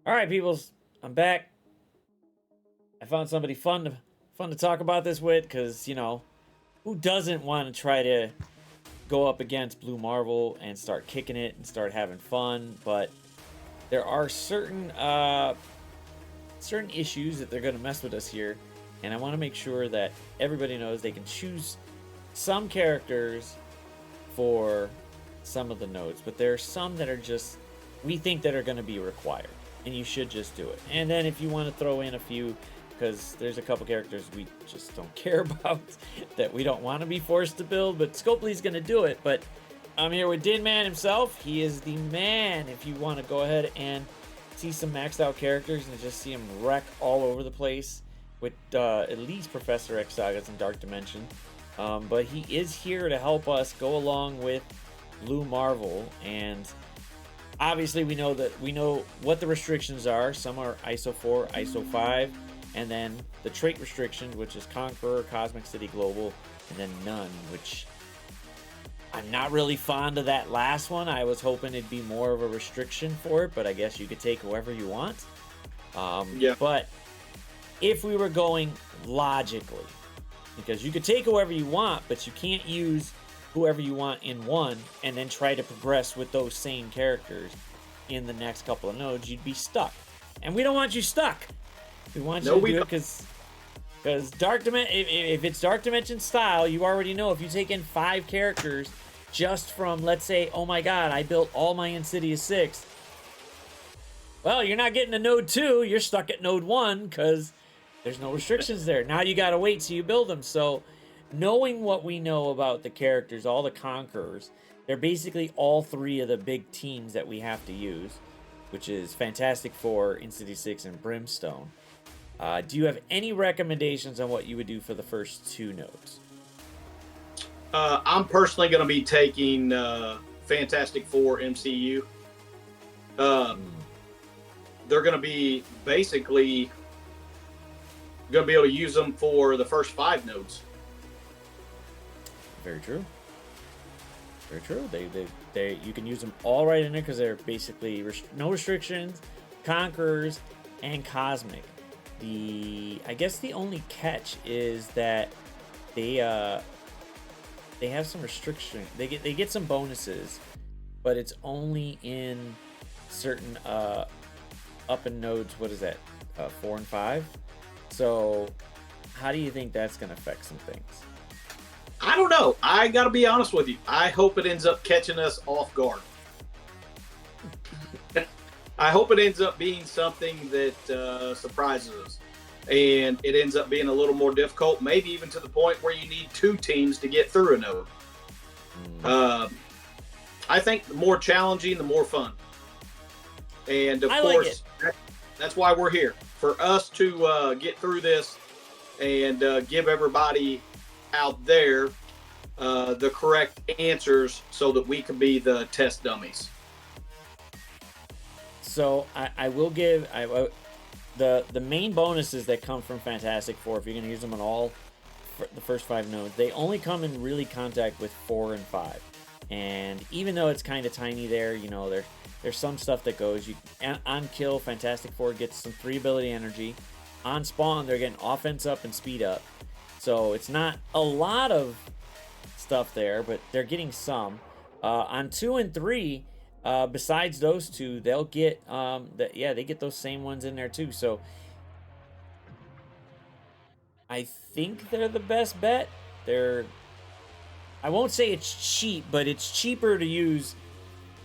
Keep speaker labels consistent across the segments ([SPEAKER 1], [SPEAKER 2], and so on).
[SPEAKER 1] All right, peoples, I'm back. I found somebody fun to talk about this with, because who doesn't want to try to go up against Blue Marvel and start kicking it and start having fun? But there are certain issues that they're going to mess with us here, and I want to make sure that everybody knows they can choose some characters for some of the nodes, but there are some that are just we think that are going to be required, and you should just do it. And then if you want to throw in a few, because there's a couple characters we just don't care about that we don't want to be forced to build, but Scopely's going to do it. But I'm here with Dinman himself. He is the man. If you want to go ahead and see some maxed out characters and just see him wreck all over the place with at least Professor X Sagas and Dark Dimension. But he is here to help us go along with Blue Marvel, and obviously we know what the restrictions are. Some are ISO 4, ISO 5, and then the trait restriction, which is Conqueror, Cosmic City Global, and then none, which I'm not really fond of that last one. I was hoping it'd be more of a restriction for it, but I guess you could take whoever you want.
[SPEAKER 2] Yeah.
[SPEAKER 1] But if we were going logically, because you could take whoever you want, but you can't use whoever you want in one and then try to progress with those same characters in the next couple of nodes, you'd be stuck. And we don't want you stuck. We want you to do it because Dark Dimension, if it's Dark Dimension style, you already know if you take in 5 characters just from, let's say, oh my god, I built all my Insidious 6. Well, you're not getting to node 2, you're stuck at node 1 because there's no restrictions there. Now you gotta wait till you build them. So knowing what we know about the characters, all the Conquerors, they're basically all 3 of the big teams that we have to use, which is Fantastic Four, Insidious 6, and Brimstone. Do you have any recommendations on what you would do for the first 2 nodes?
[SPEAKER 2] I'm personally going to be taking Fantastic Four MCU. They're going to be basically going to be able to use them for the first 5 nodes.
[SPEAKER 1] Very true. Very true. They you can use them all right in there because they're basically no restrictions, Conquerors, and Cosmic. I guess the only catch is that they have some restriction. They get some bonuses, but it's only in certain up in nodes. What is that? 4 and 5. So, how do you think that's going to affect some things?
[SPEAKER 2] I don't know. I got to be honest with you. I hope it ends up catching us off guard. I hope it ends up being something that surprises us. And it ends up being a little more difficult, maybe even to the point where you need 2 teams to get through a node. I think the more challenging, the more fun. And of course, that's why we're here. For us to get through this and give everybody out there the correct answers so that we can be the test dummies.
[SPEAKER 1] So I will give the main bonuses that come from Fantastic Four, if you're going to use them on all the first 5 nodes, they only come in really contact with 4 and 5. And even though it's kind of tiny there, there's some stuff that goes. On kill, Fantastic Four gets some 3 ability energy. On spawn, they're getting offense up and speed up. So it's not a lot of stuff there, but they're getting some. On 2 and 3, besides those 2, they'll get they get those same ones in there too. So I think they're the best bet. I won't say it's cheap, but it's cheaper to use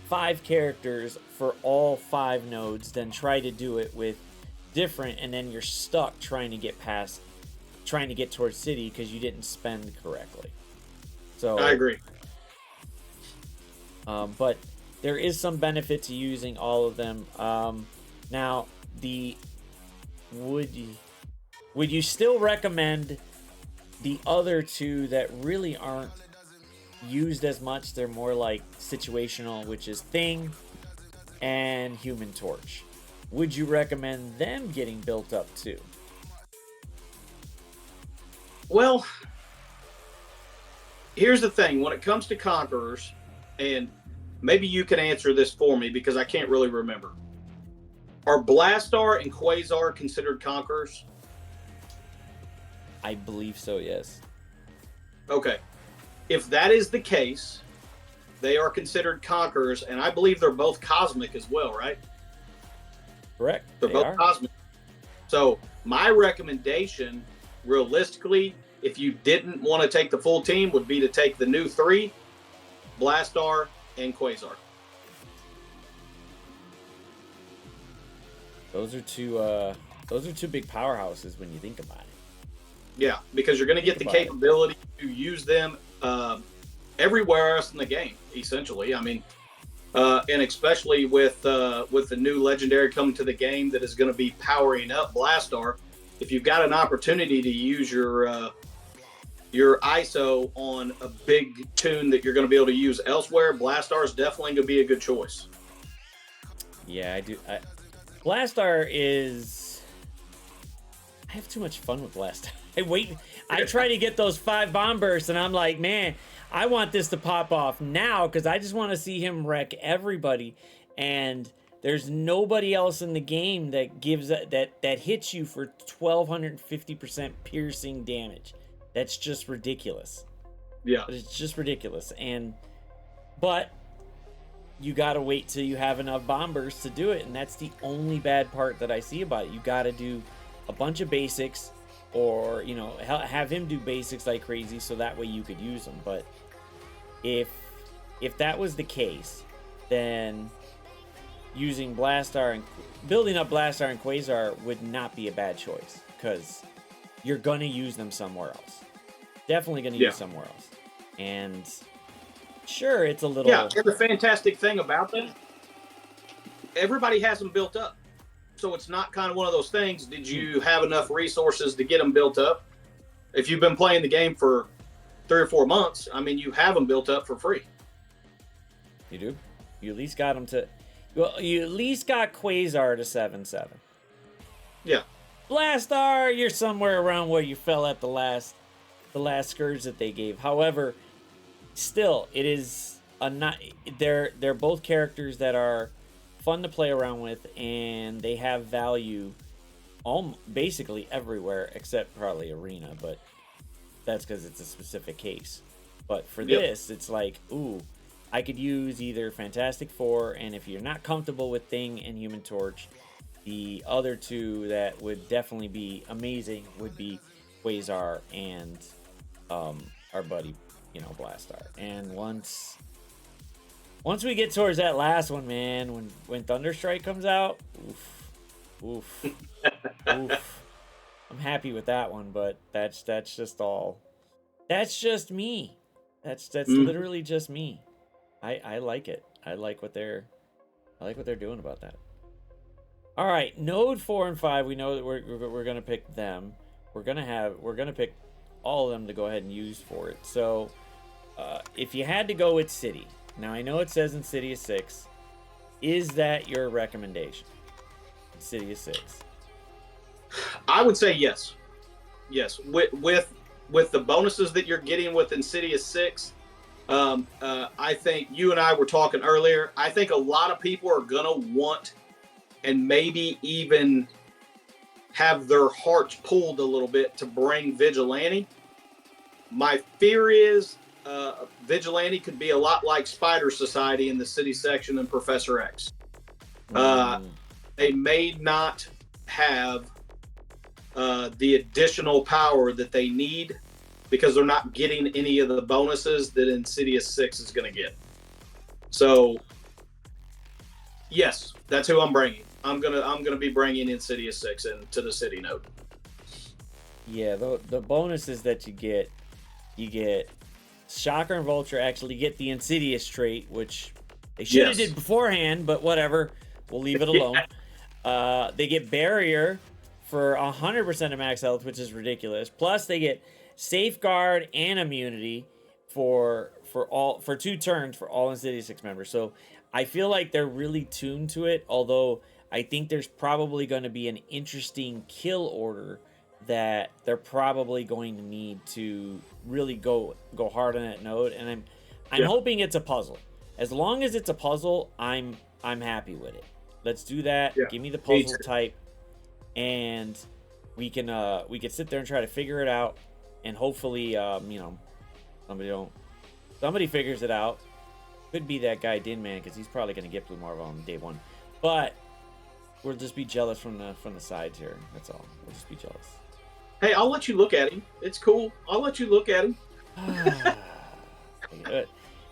[SPEAKER 1] 5 characters for all 5 nodes than try to do it with different, and then you're stuck trying to get towards city because you didn't spend correctly. So
[SPEAKER 2] I agree.
[SPEAKER 1] But there is some benefit to using all of them. Now, would you still recommend the other 2 that really aren't used as much? They're more like situational, which is Thing and Human Torch. Would you recommend them getting built up too?
[SPEAKER 2] Well, here's the thing. When it comes to Conquerors, and maybe you can answer this for me because I can't really remember. Are Blastar and Quasar considered conquerors?
[SPEAKER 1] I believe so, yes.
[SPEAKER 2] Okay. If that is the case, they are considered conquerors, and I believe they're both cosmic as well, right?
[SPEAKER 1] Correct.
[SPEAKER 2] They're both cosmic. So my recommendation, realistically, if you didn't want to take the full team, would be to take the new 3, Blastar and Quasar.
[SPEAKER 1] Those are two big powerhouses when you think about it.
[SPEAKER 2] Yeah, because you're going to get the capability to use them everywhere else in the game, essentially. I mean, and especially with the new legendary coming to the game that is going to be powering up Blastar, if you've got an opportunity to use your ISO on a big tune that you're going to be able to use elsewhere, Blastar is definitely going to be a good choice.
[SPEAKER 1] Yeah, I do. Blastar is. I have too much fun with Blastar. I try to get those 5 bomb bursts, and I'm like, man, I want this to pop off now because I just want to see him wreck everybody. And there's nobody else in the game that gives that hits you for 1250% piercing damage. That's just ridiculous.
[SPEAKER 2] Yeah,
[SPEAKER 1] it's just ridiculous. But you gotta wait till you have enough bomb bursts to do it, and that's the only bad part that I see about it. You gotta do a bunch of basics, or have him do basics like crazy, so that way you could use them. But if that was the case, then using Blastar and building up Blastar and Quasar would not be a bad choice, because you're gonna use them somewhere else. Definitely gonna use somewhere else. And sure, it's a little.
[SPEAKER 2] Yeah, and the fantastic thing about them, everybody has them built up. So it's not kind of one of those things, did you have enough resources to get them built up? If you've been playing the game for 3 or 4 months, I mean, you have them built up for free.
[SPEAKER 1] You do? You at least got them to. Well, you at least got Quasar to 7/7.
[SPEAKER 2] Yeah.
[SPEAKER 1] Blastar, you're somewhere around where you fell at the last scourge that they gave. However, still, it is they're both characters that are fun to play around with, and they have value basically everywhere except probably arena, but that's because it's a specific case. But for this, it's like, ooh, I could use either Fantastic Four, and if you're not comfortable with Thing and Human Torch, the other 2 that would definitely be amazing would be Quasar and our buddy, Blastar. And once we get towards that last one, man, when Thunderstrike comes out, oof. I'm happy with that one, but that's just me. That's literally just me. I like it. I like what they're doing about that. All right, Node 4 and 5. We know that we're gonna pick them. We're gonna pick all of them to go ahead and use for it. So, if you had to go with City, now I know it says Insidious 6. Is that your recommendation? Insidious 6.
[SPEAKER 2] I would say yes. Yes, with the bonuses that you're getting with Insidious 6. I think you and I were talking earlier. I think a lot of people are gonna want, and maybe even have their hearts pulled a little bit to bring Vigilante. My fear is Vigilante could be a lot like Spider Society in the City section and Professor X. They may not have the additional power that they need because they're not getting any of the bonuses that Insidious 6 is going to get. So, yes, that's who I'm bringing. I'm gonna be bringing Insidious 6 into the City node.
[SPEAKER 1] Yeah, the bonuses that you get Shocker and Vulture actually get the Insidious trait, which they should have did beforehand, but whatever, we'll leave it alone. They get Barrier for 100% of max health, which is ridiculous. Plus, they get Safeguard and Immunity for 2 turns for all Insidious 6 members. So I feel like they're really tuned to it, although I think there's probably going to be an interesting kill order that they're probably going to need to really go hard on that node. And I'm hoping it's a puzzle. As long as it's a puzzle, I'm happy with it. Let's do that.
[SPEAKER 2] Yeah.
[SPEAKER 1] Give me the
[SPEAKER 2] Me
[SPEAKER 1] puzzle
[SPEAKER 2] too.
[SPEAKER 1] type, and we can sit there and try to figure it out, and hopefully somebody figures it out. Could be that guy Dinman, because he's probably gonna get Blue Marvel on day one, but we'll just be jealous from the sides here. That's all. We'll just be jealous.
[SPEAKER 2] Hey, I'll let you look at him. It's cool. I'll let you look at him.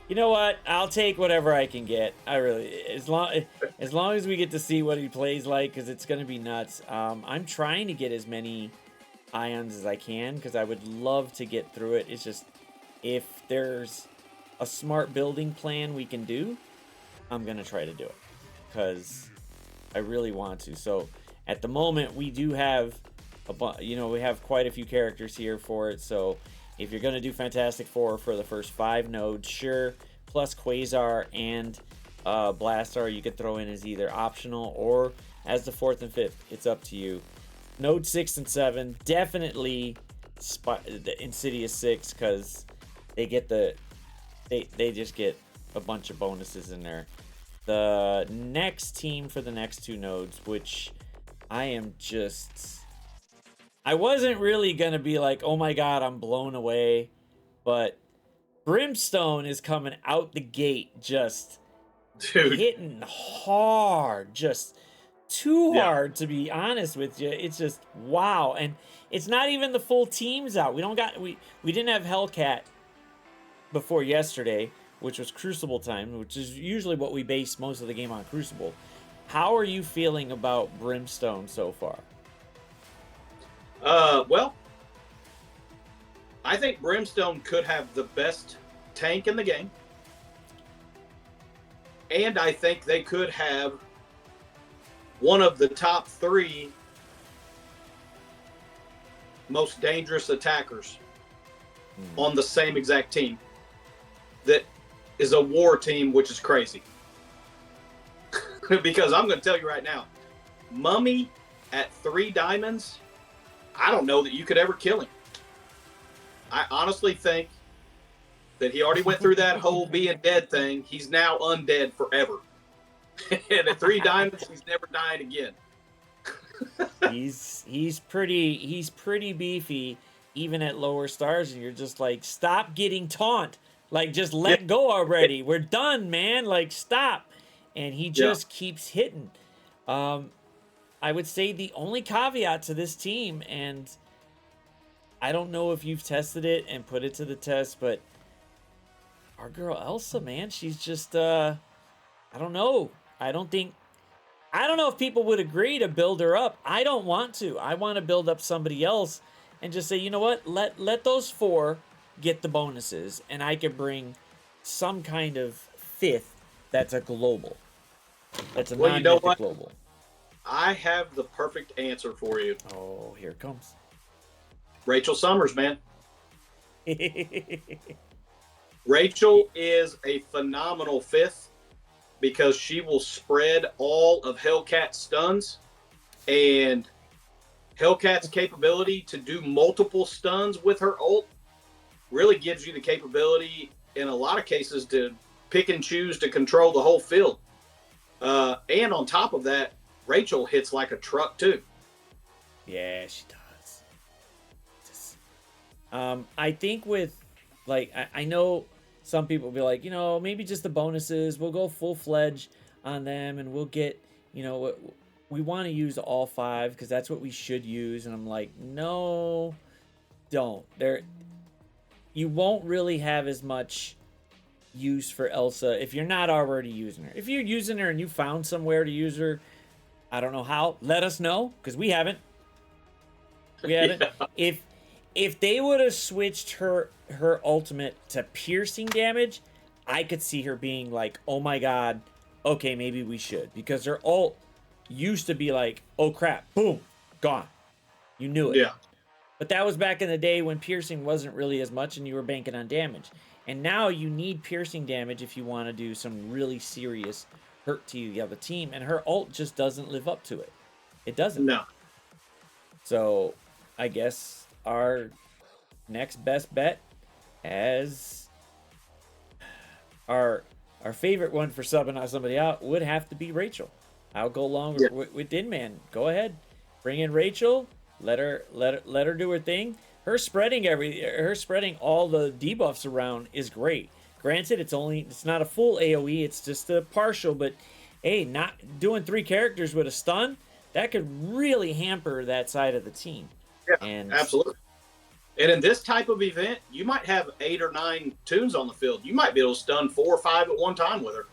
[SPEAKER 1] You know what? I'll take whatever I can get. I really, as long as we get to see what he plays like, because it's gonna be nuts. I'm trying to get as many ions as I can, because I would love to get through it. It's just, if there's a smart building plan we can do, I'm gonna try to do it, because I really want to. So at the moment, we do have we have quite a few characters here for it. So if you're gonna do Fantastic Four for the first 5 nodes, sure. Plus Quasar and Blastar, you could throw in as either optional or as the 4th and 5th. It's up to you. Node 6 and 7, definitely the Insidious 6, because they just get a bunch of bonuses in there. The next team for the next 2 nodes, which I wasn't really gonna be like, oh my god, I'm blown away, but Brimstone is coming out the gate just
[SPEAKER 2] Dude.
[SPEAKER 1] hitting hard, just too hard, to be honest with you. It's just wow. And it's not even the full teams out. We didn't have Hellcat before yesterday, which was Crucible time, which is usually what we base most of the game on, Crucible. How are you feeling about Brimstone so far?
[SPEAKER 2] Well, I think Brimstone could have the best tank in the game. And I think they could have one of the top 3 most dangerous attackers on the same exact team. That is a war team, which is crazy. Because I'm going to tell you right now, Mummy at 3 diamonds, I don't know that you could ever kill him. I honestly think that he already went through that whole being dead thing. He's now undead forever. And at 3 diamonds, he's never dying again.
[SPEAKER 1] he's pretty beefy, even at lower stars, and you're just like, stop getting taunt. Like, just let go already. We're done, man. Like, stop. And he just keeps hitting. I would say the only caveat to this team, and I don't know if you've tested it and put it to the test, but our girl Elsa, man, she's just I don't know. I don't know if people would agree to build her up. I don't want to. I want to build up somebody else and just say, you know what? Let those 4 get the bonuses, and I could bring some kind of 5th that's a global. That's a non-mythic global.
[SPEAKER 2] I have the perfect answer for you.
[SPEAKER 1] Oh, here it comes.
[SPEAKER 2] Rachel Summers, man. Rachel is a phenomenal 5th because she will spread all of Hellcat's stuns, and Hellcat's capability to do multiple stuns with her ult really gives you the capability in a lot of cases to pick and choose to control the whole field. And on top of that, Rachel hits like a truck too.
[SPEAKER 1] Yeah, she does. I think with, like, I know some people will be like, maybe just the bonuses. We'll go full-fledged on them, and we'll get, we want to use all 5 because that's what we should use. And I'm like, no, don't. You won't really have as much use for Elsa if you're not already using her. If you're using her and you found somewhere to use her, I don't know how, let us know, because we haven't. Yeah. If they would have switched her ultimate to piercing damage, I could see her being like, oh my god, okay, maybe we should. Because her ult used to be like, oh crap, boom, gone. You knew it.
[SPEAKER 2] Yeah.
[SPEAKER 1] But that was back in the day when piercing wasn't really as much and you were banking on damage. And now you need piercing damage if you want to do some really serious hurt to the other team. And her ult just doesn't live up to it. It doesn't.
[SPEAKER 2] No.
[SPEAKER 1] So I guess our next best bet as our favorite one for subbing out somebody out would have to be Rachel. I'll go along
[SPEAKER 2] Yeah.
[SPEAKER 1] with Dinman. Go ahead, bring in Rachel. Let her do her thing. Her spreading all the debuffs around is great. Granted, it's not a full AOE. It's just a partial. But hey, not doing 3 characters with a stun, that could really hamper that side of the team.
[SPEAKER 2] Yeah,
[SPEAKER 1] And
[SPEAKER 2] absolutely. And in this type of event, you might have 8 or 9 tunes on the field. You might be able to stun 4 or 5 at one time with her.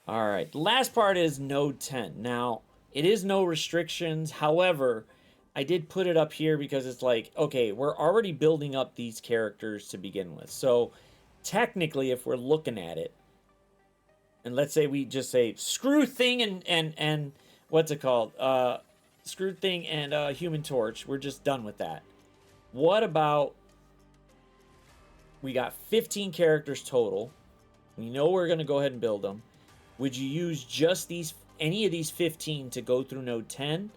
[SPEAKER 1] all right, the last part is node 10. Now, it is no restrictions. However, I did put it up here because it's like, okay, we're already building up these characters to begin with. So, technically, if we're looking at it, and let's say we just say screw thing and what's it called? Screw thing and Human Torch. We're just done with that. What about we got 15 characters total? We know we're gonna go ahead and build them. Would you use just any of these 15 to go through node 10,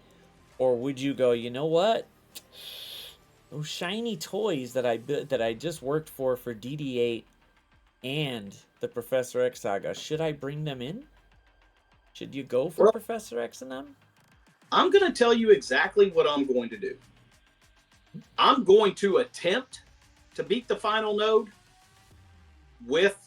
[SPEAKER 1] or would you go, you know what? Those shiny toys that I just worked for DD8 and the Professor X saga, should I bring them in? Should you go for
[SPEAKER 2] Well,
[SPEAKER 1] Professor X and them?
[SPEAKER 2] I'm going to tell you exactly what I'm going to do. I'm going to attempt to beat the final node with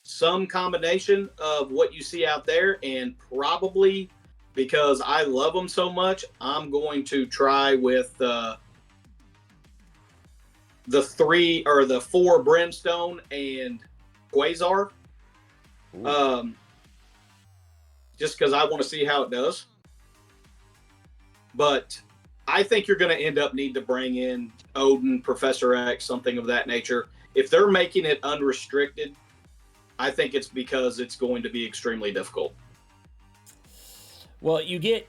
[SPEAKER 2] some combination of what you see out there, and probably because I love them so much, I'm going to try with the 3 or the 4 Brimstone and Quasar. Just because I want to see how it does. But I think you're going to end up need to bring in Odin, Professor X, something of that nature. If they're making it unrestricted, I think it's because it's going to be extremely difficult.
[SPEAKER 1] Well, you get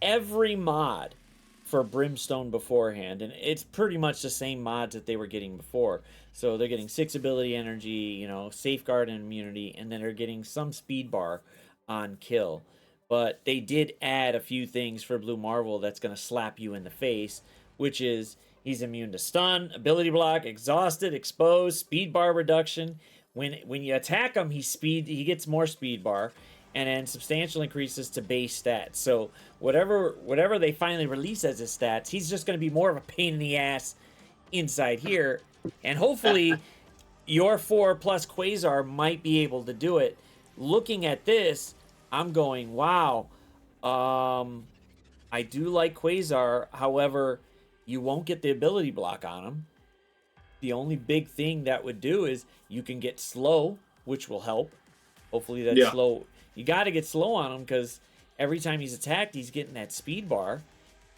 [SPEAKER 1] every mod for Brimstone beforehand, and it's pretty much the same mods that they were getting before. So they're getting 6 ability energy, safeguard and immunity, and then they're getting some speed bar on kill. But they did add a few things for Blue Marvel that's going to slap you in the face, which is he's immune to stun, ability block, exhausted, exposed, speed bar reduction. When you attack him, he gets more speed bar, and then substantial increases to base stats. So whatever they finally release as his stats, he's just going to be more of a pain in the ass inside here. And hopefully your 4 plus Quasar might be able to do it. Looking at this, I'm going, wow. I do like Quasar. However, you won't get the ability block on him. The only big thing that would do is you can get slow, which will help. Hopefully that's slow. You got to get slow on him because every time he's attacked, he's getting that speed bar.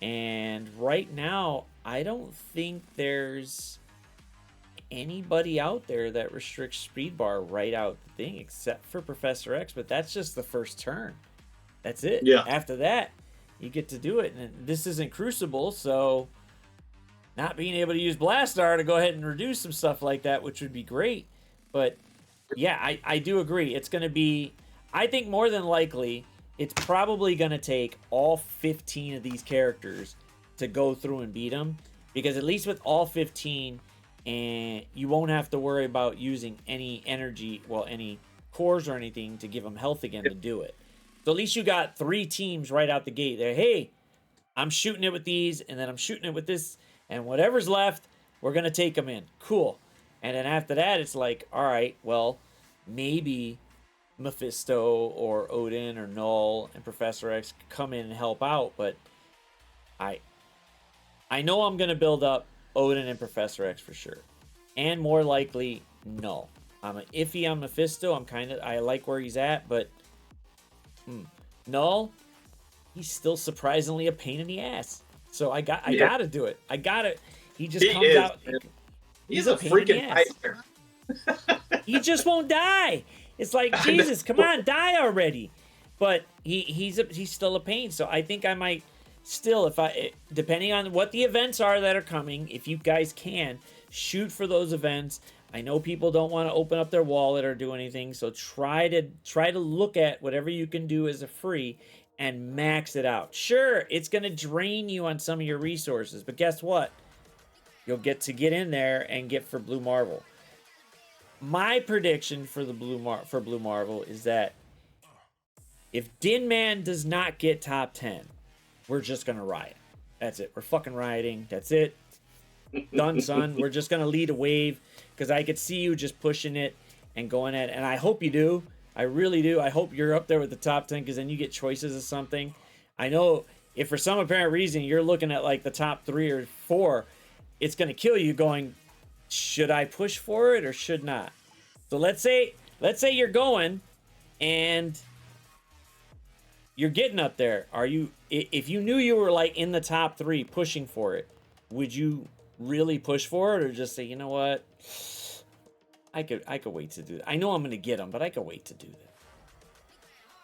[SPEAKER 1] And right now, I don't think there's anybody out there that restricts speed bar right out the thing except for Professor X, but that's just the first turn. That's it.
[SPEAKER 2] Yeah.
[SPEAKER 1] After that, you get to do it. And this isn't Crucible, so not being able to use Blastar to go ahead and reduce some stuff like that, which would be great. But yeah, I do agree. It's going to be, I think more than likely, it's probably going to take all 15 of these characters to go through and beat them. Because at least with all 15, and you won't have to worry about using any energy, any cores or anything to give them health again to do it. So at least you got 3 teams right out the gate there. Hey, I'm shooting it with these, and then I'm shooting it with this, and whatever's left, we're going to take them in. Cool. And then after that, it's like, all right, well, maybe Mephisto or Odin or Null and Professor X come in and help out, but I know I'm going to build up Odin and Professor X for sure. And more likely, Null. I'm iffy on Mephisto. I like where he's at, but Null, he's still surprisingly a pain in the ass. So I gotta do it. He just comes out.
[SPEAKER 2] He's a freaking nightmare.
[SPEAKER 1] He just won't die. It's like, Jesus, come on, die already. But he's still a pain. So I think I might still, depending on what the events are that are coming, if you guys can shoot for those events. I know people don't want to open up their wallet or do anything, so try to look at whatever you can do as a free and max it out. Sure, it's going to drain you on some of your resources, but guess what? You'll get in there and get for Blue Marvel. My prediction for Blue Marvel is that If Dinman does not get top 10, we're just going to riot. That's it. We're fucking rioting. That's it. Done, son. We're just going to lead a wave because I could see you just pushing it and going at it. And I hope you do. I really do. I hope you're up there with the top 10 because then you get choices of something. I know if for some apparent reason you're looking at like the top 3 or 4, it's going to kill you going, should I push for it or should not? So let's say you're going and you're getting up there. Are you, if you knew you were like in the top 3 pushing for it, would you really push for it or just say, you know what? I could wait to do that. I know I'm going to get them, but I could wait to do that.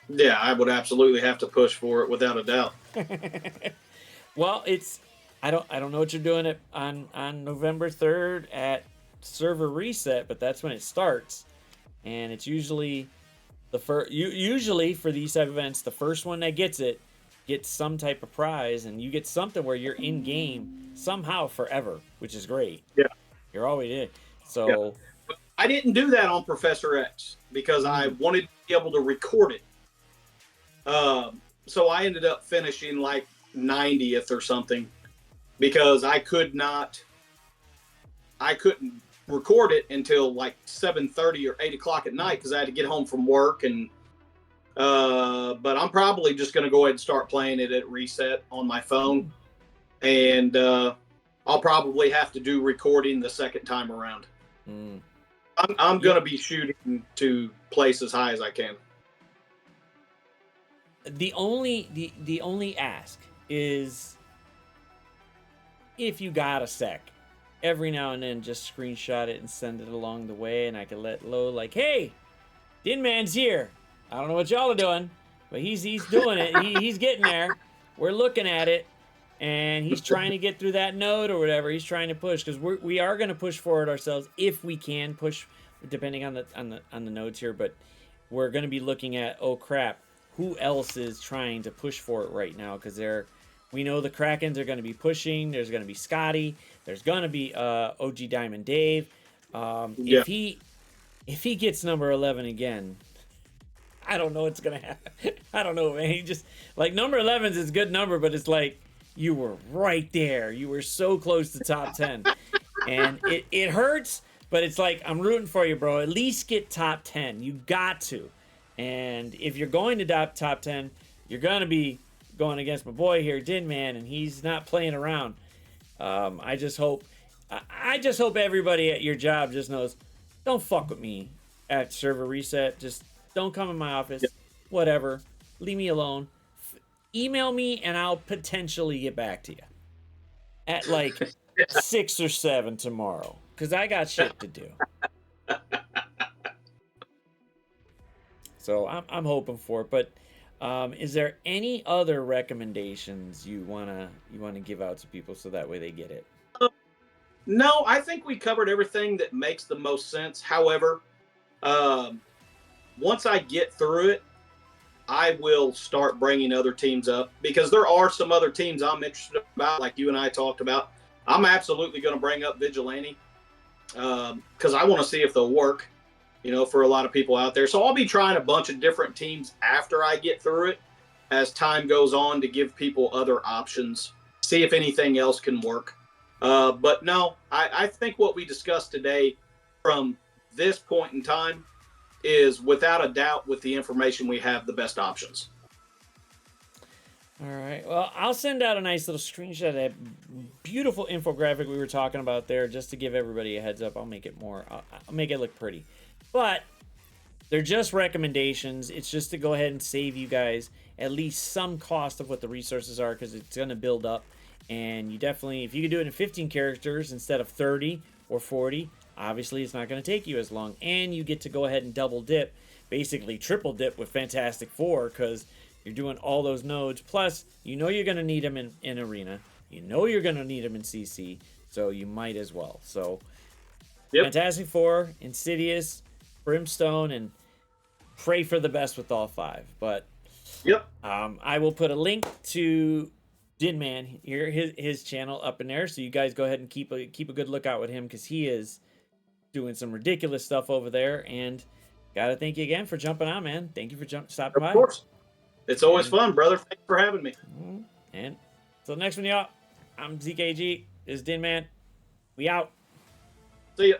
[SPEAKER 2] Yeah, I would absolutely have to push for it without a doubt.
[SPEAKER 1] Well, it's I don't know what you're doing on November 3rd at server reset, but that's when it starts, and it's usually the first. Usually for these type of events, the first one that gets it gets some type of prize, and you get something where you're in game somehow forever, which is great.
[SPEAKER 2] Yeah,
[SPEAKER 1] you're always in. So
[SPEAKER 2] yeah. I didn't do that on Professor X because I wanted to be able to record it. So I ended up finishing like 90th or something because I couldn't record it until like 7:30 or 8 o'clock at night because I had to get home from work. And but I'm probably just going to go ahead and start playing it at reset on my phone, and I'll probably have to do recording the second time around. I'm going to be shooting to place as high as I can.
[SPEAKER 1] The only ask is if you got a sec, every now and then just screenshot it and send it along the way, and I can let low like, hey, Dinman's here. I don't know what y'all are doing, but he's doing it. He's getting there. We're looking at it, and he's trying to get through that node or whatever. He's trying to push because we are going to push forward ourselves if we can push, depending on the nodes here. But we're going to be looking at, oh crap, who else is trying to push for it right now? Because we know the Krakens are going to be pushing. There's going to be Scotty. There's going to be OG Diamond Dave.
[SPEAKER 2] Yeah.
[SPEAKER 1] If he gets number 11 again, I don't know what's going to happen. I don't know, man. He just, like, number 11 is a good number, but it's like you were right there. You were so close to top 10. And it hurts, but it's like, I'm rooting for you, bro. At least get top 10. You got to. And if you're going to top 10, you're going to be going against my boy here, Dinman, and he's not playing around. I just hope everybody at your job just knows, don't fuck with me at server reset. Just don't come in my office. Yep. Whatever. Leave me alone. Email me, and I'll potentially get back to you at like 6 or 7 tomorrow, because I got shit to do. So I'm hoping for it. But is there any other recommendations you wanna give out to people so that way they get it?
[SPEAKER 2] No, I think we covered everything that makes the most sense. However, once I get through it, I will start bringing other teams up because there are some other teams I'm interested about, like you and I talked about. I'm absolutely going to bring up Vigilante because I want to see if they'll work, for a lot of people out there. So I'll be trying a bunch of different teams after I get through it as time goes on to give people other options, see if anything else can work. But no, I think what we discussed today from this point in time is without a doubt, with the information we have, the best options.
[SPEAKER 1] All right. Well, I'll send out a nice little screenshot of that beautiful infographic we were talking about there just to give everybody a heads up. I'll make it I'll make it look pretty. But they're just recommendations. It's just to go ahead and save you guys at least some cost of what the resources are, because it's going to build up. And you definitely, if you could do it in 15 characters instead of 30 or 40, obviously it's not going to take you as long. And you get to go ahead and double dip, basically triple dip with Fantastic Four, because you're doing all those nodes. Plus, you're going to need them in Arena. You're going to need them in CC. So you might as well. So yep. Fantastic Four, Insidious, Brimstone, and pray for the best with all 5. But
[SPEAKER 2] yep.
[SPEAKER 1] I will put a link to Dinman here, his channel up in there, so you guys go ahead and keep a good lookout with him, because he is doing some ridiculous stuff over there. And gotta thank you again for jumping on, man. Thank you for stopping by.
[SPEAKER 2] Of course. It's always fun, brother. Thanks for having me.
[SPEAKER 1] And so next one, y'all, I'm ZKG. This is Dinman. We out.
[SPEAKER 2] See ya.